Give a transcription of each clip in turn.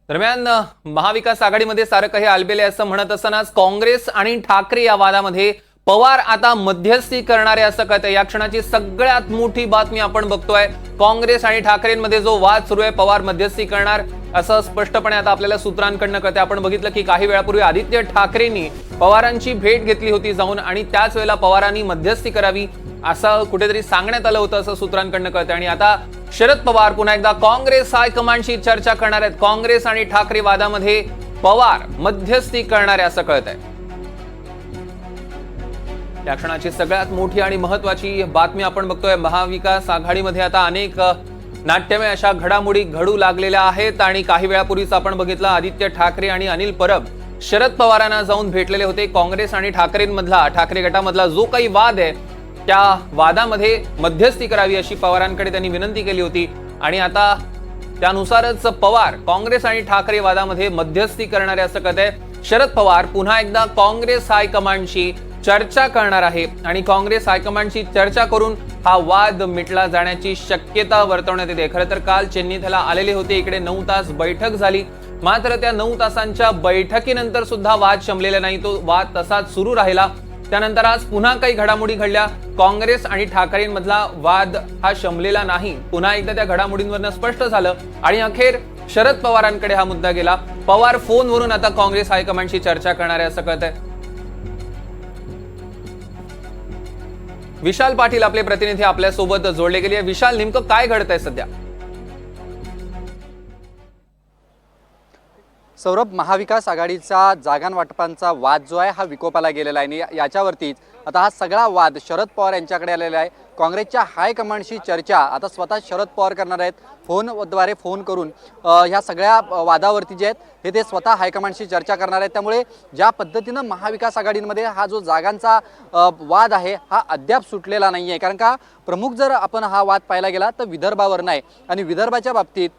दरम्यान महाविकास आघाडीमध्ये सारं काही आलबेले असं म्हणत असतानाच काँग्रेस आणि ठाकरे या वादामध्ये पवार आता मध्यस्थी करणारे असं कळतंय। या क्षणाची सगळ्यात मोठी बातमी आपण बघतोय। काँग्रेस आणि ठाकरेंमध्ये जो वाद सुरू आहे, पवार मध्यस्थी करणार असं स्पष्टपणे आता आपल्याला सूत्रांकडून कळतंय। आपण बघितलं की काही वेळापूर्वी आदित्य ठाकरेंनी पवारांची भेट घेतली होती जाऊन, आणि त्याच वेळेला पवारांनी मध्यस्थी करावी असं कुठेतरी सांगण्यात आलं होतं असं सूत्रांकडून कळतंय। आणि आता शरद पवार पुन्हा एकदा काँग्रेस हायकमांडशी चर्चा करणार आहेत। काँग्रेस आणि ठाकरे वादामध्ये पवार मध्यस्थी करणारे असं कळतंय। या क्षणाची सगळ्यात मोठी आणि महत्त्वाची बातमी आपण बघतोय। महाविकास आघाडीमध्ये आता अनेक नाट्यमय अशा घडामोडी घडू लागलेल्या आहेत, आणि काही वेळापूर्वीच आपण बघितलं आदित्य ठाकरे आणि अनिल परब शरद पवारांना जाऊन भेटलेले होते। काँग्रेस आणि ठाकरे गटामधला जो काही वाद आहे त्या वादामध्ये मध्यस्थी करावी अशी पवारांकडे त्यांनी विनंती केली होती, आणि आता त्यानुसारच पवार काँग्रेस आणि ठाकरे वादामध्ये मध्यस्थी करणारे असं कळतंय। शरद पवार पुन्हा एकदा काँग्रेस हायकमांडशी चर्चा करणार आहे, आणि काँग्रेस हायकमांडशी चर्चा करून हा वाद मिटला जाण्याची शक्यता वर्तवण्यात येते। खरं तर काल चेन्नईला आलेले होते, इकडे 9 तास बैठक झाली, मात्र त्या 9 तासांच्या बैठकीनंतर सुद्धा वाद शमलेला नाही, तो वाद तसाच सुरू राहिला। त्यानंतर आज पुन्हा काही घडामोडी घडल्या। काँग्रेस आणि ठाकरेंमधला वाद हा शमलेला नाही, पुन्हा एकदा त्या घडामोडींवरनं स्पष्ट झालं, आणि अखेर शरद पवारांकडे हा मुद्दा गेला। पवार फोनवरून आता काँग्रेस हायकमांडशी चर्चा करणार आहे असं कळतंय। विशाल पाटील आपले प्रतिनिधी आपल्या सोबत जोडले गेले। विशाल, नेमकं काय घडतंय सध्या? सौरभ, महाविकास आघाडीचा जागांवाटपांचा वाद जो आहे हा विकोपाला गेलेला आहे, आणि याच्यावरतीच आता हा सगळा वाद शरद पवार यांच्याकडे आलेला आहे। काँग्रेसच्या हायकमांडशी चर्चा आता स्वतः शरद पवार करणार आहेत। फोनद्वारे फोन करून ह्या सगळ्या वादावरती जे आहेत ते स्वतः हायकमांडशी चर्चा करणार आहेत। त्यामुळे ज्या पद्धतीनं महाविकास आघाडीमध्ये हा जो जागांचा वाद आहे हा अद्याप सुटलेला नाही आहे, कारण का प्रमुख जर आपण हा वाद पाहायला गेला तर विदर्भावर नाही, आणि विदर्भाच्या बाबतीत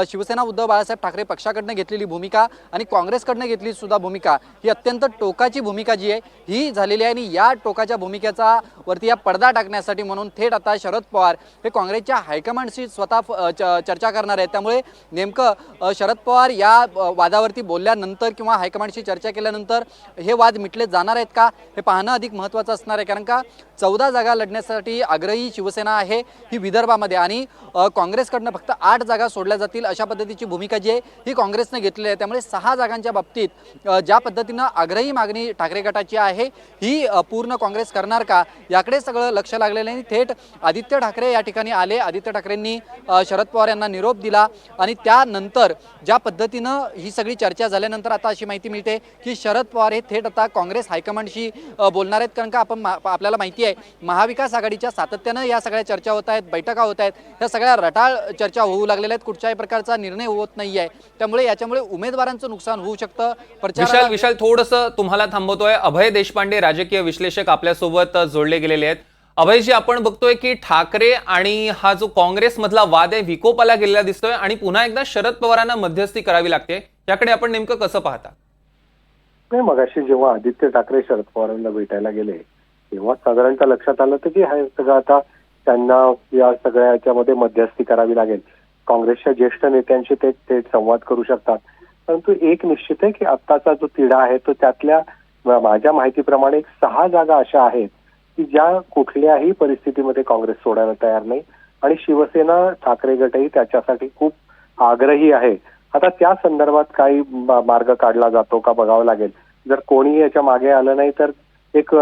शिवसेना उद्धव बाळासाहेब ठाकरे पक्षाकडनं घेतलेली भूमिका आणि काँग्रेसकडनं घेतली सुद्धा भूमिका ही अत्यंत टोकाची भूमिका जी आहे ही झालेली आहे, आणि या टोकाच्या भूमिकेचा वरती या पडदा टाकण्यासाठी म्हणून थेट आता शरद पवार हे काँग्रेसच्या हायकमांडशी स्वतः चर्चा करणार आहेत। त्यामुळे नेमकं शरद पवार या वादावरती बोलल्यानंतर किंवा हायकमांडशी चर्चा केल्यानंतर हे वाद मिटले जाणार आहेत का हे पाहणं अधिक महत्त्वाचं असणार आहे, कारण का 14 जागा लढण्यासाठी आग्रही शिवसेना आहे ही विदर्भामध्ये, आणि काँग्रेसकडनं फक्त 8 जागा सोडल्या जातील अशा पद्धतीची भूमिका जी आहे ही काँग्रेसने घेतलेली आहे। त्यामुळे 6 जागांच्या बाबतीत ज्या पद्धतीनं आग्रही मागणी ठाकरे गटाची आहे ही पूर्ण काँग्रेस करणार का याकडे सगळं लक्ष लागलेलं आहे। थेट आदित्य ठाकरे या ठिकाणी आले, आदित्य ठाकरेंनी शरद पवार यांना निरोप दिला, आणि त्यानंतर ज्या पद्धतीनं ही सगळी चर्चा झाल्यानंतर आता अशी माहिती मिळते की शरद पवार हे थेट आता काँग्रेस हायकमांडशी बोलणार आहेत, कारण का आपल्याला माहिती आहे महाविकास आघाडीच्या सातत्यानं या सगळ्या चर्चा होत आहेत, बैठका होत आहेत, या सगळ्या रटाळ चर्चा होऊ लागलेल्या आहेत, कुठच्याही प्रकारचा निर्णय होत नाहीये। त्यामुळे याच्यामुळे उमेदवारांचं नुकसान होऊ शकतं। विशाल थोडंसं तुम्हाला थांबवतोय। अभय देशपांडे राजकीय विश्लेषक आपल्यासोबत जोडले गेलेले आहेत। अभयजी, आपण बघतोय की ठाकरे आणि हा जो काँग्रेस मधला वाद आहे विकोपाला गेलेला दिसतोय, आणि पुन्हा एकदा शरद पवारांना मध्यस्थी करावी लागते, याकडे आपण नेमकं कसं पाहता? नाही, मगाशी जेव्हा आदित्य ठाकरे शरद पवारांना भेटायला गेले तेव्हा साधारणतः लक्षात आलं होतं की हा सगळं आता त्यांना या सगळ्या याच्यामध्ये मध्यस्थी करावी लागेल। काँग्रेसच्या ज्येष्ठ नेत्यांशी ते थेट संवाद करू शकतात, परंतु एक निश्चित आहे की आत्ताचा जो तिढा आहे तो त्यातल्या माझ्या माहितीप्रमाणे 6 जागा अशा आहेत की ज्या कुठल्याही परिस्थितीमध्ये काँग्रेस सोडायला तयार नाही, आणि शिवसेना ठाकरे गटही त्याच्यासाठी खूप आग्रही आहे। आता त्या संदर्भात काही मार्ग काढला जातो का बघावं लागेल। जर कोणी याच्या मागे आलं नाही तर एक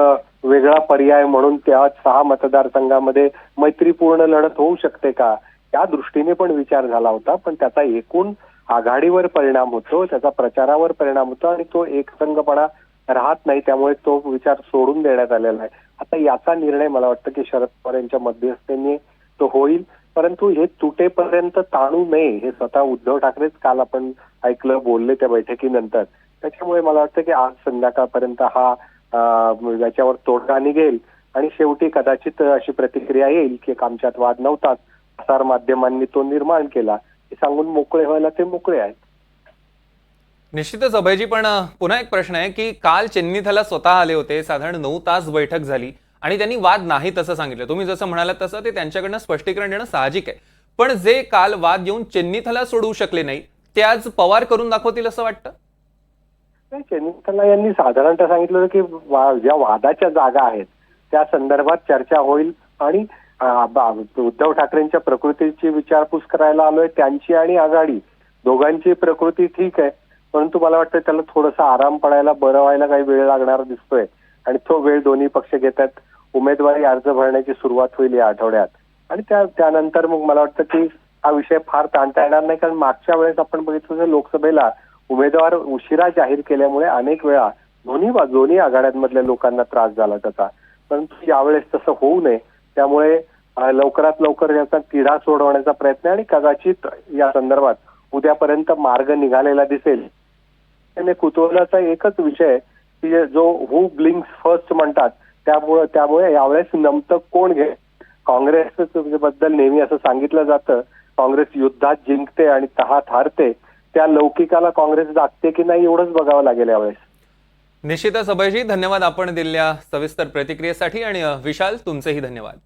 वेगळा पर्याय म्हणून त्या 6 मतदारसंघामध्ये मैत्रीपूर्ण लढत होऊ शकते का, त्या दृष्टीने पण विचार झाला होता, पण त्याचा एकूण आघाडीवर परिणाम होतो, त्याचा प्रचारावर परिणाम होतो, आणि तो एकसंघपणा राहत नाही, त्यामुळे तो विचार सोडून देण्यात आलेला आहे। आता याचा निर्णय मला वाटतं की शरद पवार यांच्या मध्यस्थीने तो होईल, परंतु हे तुटेपर्यंत ताणू नये हे स्वतः उद्धव ठाकरेच काल आपण ऐकलं बोलले त्या बैठकीनंतर। त्याच्यामुळे मला वाटतं की आज संध्याकाळपर्यंत हा याच्यावर तोडगा निघेल, आणि शेवटी कदाचित अशी प्रतिक्रिया येईल की आमच्यात वाद नव्हताच, प्रसार माध्यमांनी तो निर्माण केला हे सांगून मोकळे व्हायला ते मोकळे आहेत। निश्चितच अभयजी, पण पुन्हा एक प्रश्न आहे की काल चेन्नईला स्वतः आले होते, साधारण 9 तास बैठक झाली, आणि त्यांनी वाद नाही तसं सांगितलं। तुम्ही जसं म्हणालात तसं ते त्यांच्याकडनं स्पष्टीकरण देणं साहजिक आहे, पण जे काल वाद येऊन चेन्नईला सोडवू शकले नाही ते आज पवार करून दाखवतील असं वाटतं? नाही, चंद्रकला यांनी साधारणतः सांगितलं की ज्या वादाच्या जागा आहेत त्या संदर्भात चर्चा होईल आणि उद्धव ठाकरेंच्या प्रकृतीची विचारपूस करायला आलोय. त्यांची आणि आघाडी दोघांची प्रकृती ठीक आहे, परंतु मला वाटतं त्याला थोडासा आराम पडायला, बरं व्हायला काही वेळ लागणार दिसतोय आणि तो वेळ दोन्ही पक्ष घेत आहेत. उमेदवारी अर्ज भरण्याची सुरुवात होईल या आठवड्यात आणि त्यानंतर मग मला वाटतं की हा विषय फार ताणता येणार नाही, कारण मागच्या वेळेस आपण बघितलं की लोकसभेला उमेदवार उशिरा जाहीर केल्यामुळे अनेक वेळा दोन्ही आघाड्यांमधल्या लोकांना त्रास झाला त्याचा. परंतु यावेळेस तसं होऊ नये, त्यामुळे लवकरात लवकर याचा तिढा सोडवण्याचा प्रयत्न आणि कदाचित या संदर्भात उद्यापर्यंत मार्ग निघालेला दिसेल. त्याने कुतूहलाचा एकच विषय की जो हू ब्लिंक्स फर्स्ट म्हणतात, त्यामुळे यावेळेस नमतं कोण घे. काँग्रेस बद्दल नेहमी असं सांगितलं जातं, काँग्रेस युद्धात जिंकते आणि तहात हारते. त्या लौकिकाला काँग्रेस जागते की नाही एवढंच बघावं लागेल यावेळेस. निश्चितच अभयजी, धन्यवाद आपण दिलेल्या सविस्तर प्रतिक्रियेसाठी आणि विशाल तुमचेही धन्यवाद.